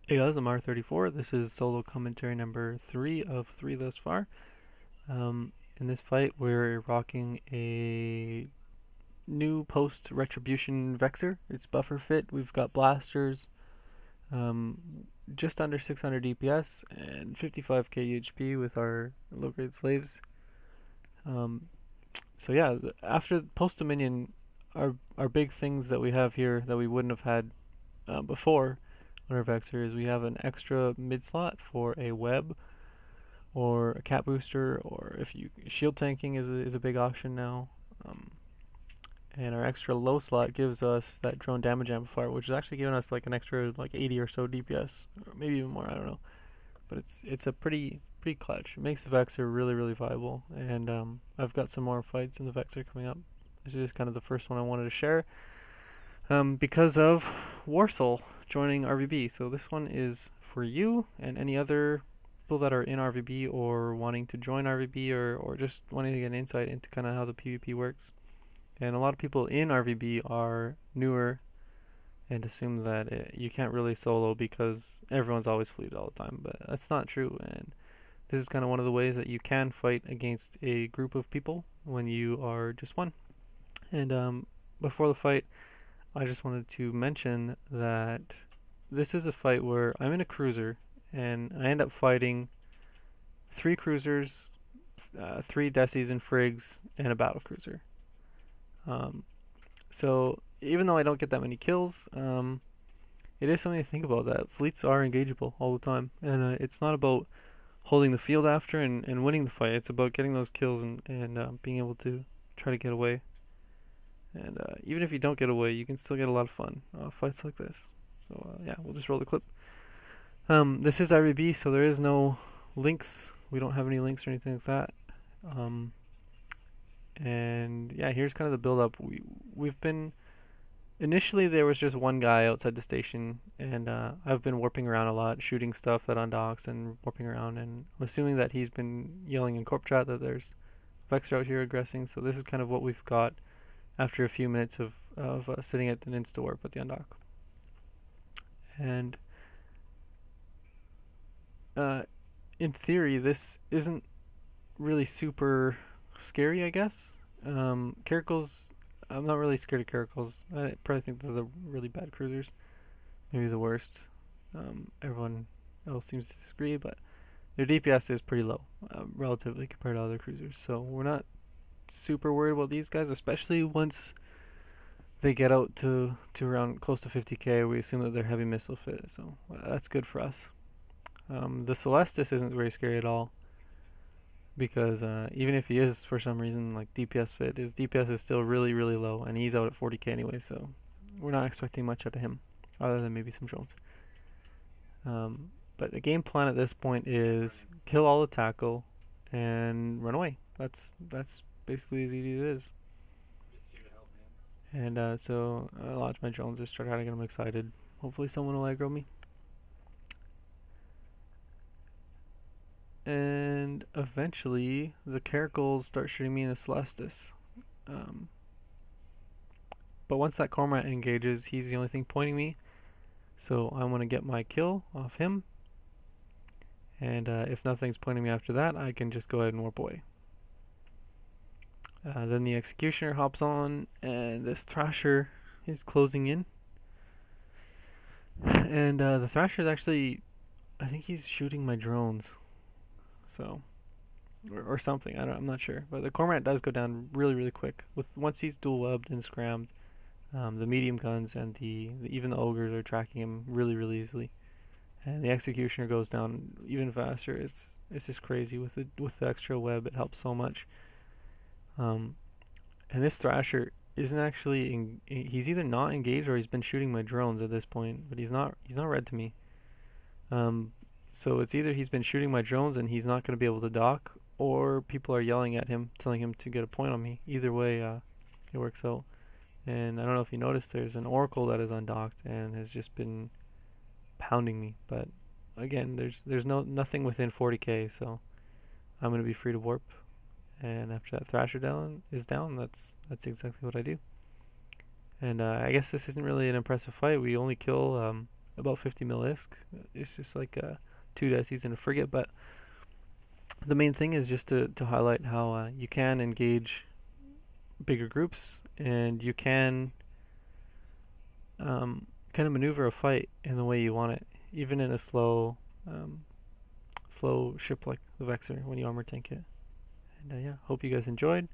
Hey guys, I'm R34. This is solo commentary number 3 of 3 thus far. In this fight, we're rocking a new post-retribution Vexor. It's buffer fit. We've got blasters, um, just under 600 DPS, and 55k HP with our low-grade slaves. Um, so yeah, after post-dominion, our big things that we have here that we wouldn't have had before on our Vexor is we have an extra mid slot for a web or a cat booster, or if you shield tanking is a big option now. Um, and our extra low slot gives us that drone damage amplifier, which is actually giving us like an extra like 80 or so DPS, or maybe even more. I don't know, but it's a pretty clutch. It makes the Vexor really viable, and I've got some more fights in the Vexor coming up. This is kind of the first one I wanted to share because of Warsoul joining RVB. So this one is for you and any other people that are in RVB or wanting to join RVB, or just wanting to get an insight into kind of how the PvP works. And a lot of people in RVB are newer and assume that you can't really solo because everyone's always fleet all the time, but that's not true. And this is kind of one of the ways that you can fight against a group of people when you are just one. And before the fight, I just wanted to mention that this is a fight where I'm in a cruiser and I end up fighting 3 cruisers, 3 decis and frigs, and a battle cruiser. So even though I don't get that many kills, it is something to think about, that fleets are engageable all the time, and it's not about holding the field after and winning the fight. It's about getting those kills and being able to try to get away. And even if you don't get away, you can still get a lot of fun fights like this. So yeah, we'll just roll the clip. This is RVB, so there is no links. We don't have any links or anything like that. And yeah, here's kind of the build up. We've been initially there was just one guy outside the station, and I've been warping around a lot, shooting stuff that undocks and warping around. And I'm assuming that he's been yelling in corp chat that there's Vexor out here aggressing. So this is kind of what we've got after a few minutes of sitting at an insta warp at the undock. And in theory, this isn't really super scary, I guess. Caracals, I'm not really scared of Caracals. I probably think they're the really bad cruisers, maybe the worst. Everyone else seems to disagree, but their DPS is pretty low, relatively compared to other cruisers. So we're not super worried about these guys, especially once they get out to around close to 50k. We assume that they're heavy missile fit, so that's good for us. The Celestis isn't very scary at all, because even if he is for some reason like DPS fit, his DPS is still really low, and he's out at 40k anyway, so we're not expecting much out of him other than maybe some drones. But the game plan at this point is kill all the tackle and run away. That's basically as easy as it is. And so I launch my drones, just try to get them excited. Hopefully someone will aggro me. And eventually the Caracals start shooting me in the Celestis. But once that Cormorant engages, he's the only thing pointing me. So I want to get my kill off him. And if nothing's pointing me after that, I can just go ahead and warp away. Then the Executioner hops on, and this Thrasher is closing in. And the Thrasher is actually, I think he's shooting my drones. So, or something. I'm not sure. But the Cormorant does go down really quick. Once he's dual webbed and scrammed, the medium guns and even the ogres are tracking him really easily. And the Executioner goes down even faster. It's just crazy with the extra web. It helps so much. And this Thrasher isn't actually he's either not engaged or he's been shooting my drones at this point, but he's not red to me. So it's either he's been shooting my drones and he's not going to be able to dock, or people are yelling at him, telling him to get a point on me. Either way, it works out. And I don't know if you noticed, there's an Oracle that is undocked and has just been pounding me. But again, there's nothing within 40k, so I'm going to be free to warp. And after that Thrasher is down, that's exactly what I do. And I guess this isn't really an impressive fight. We only kill about 50 mil ISK. It's just like 2 dices and a frigate, but the main thing is just to highlight how you can engage bigger groups, and you can kind of maneuver a fight in the way you want it, even in a slow ship like the Vexor when you armor tank it. And yeah, hope you guys enjoyed.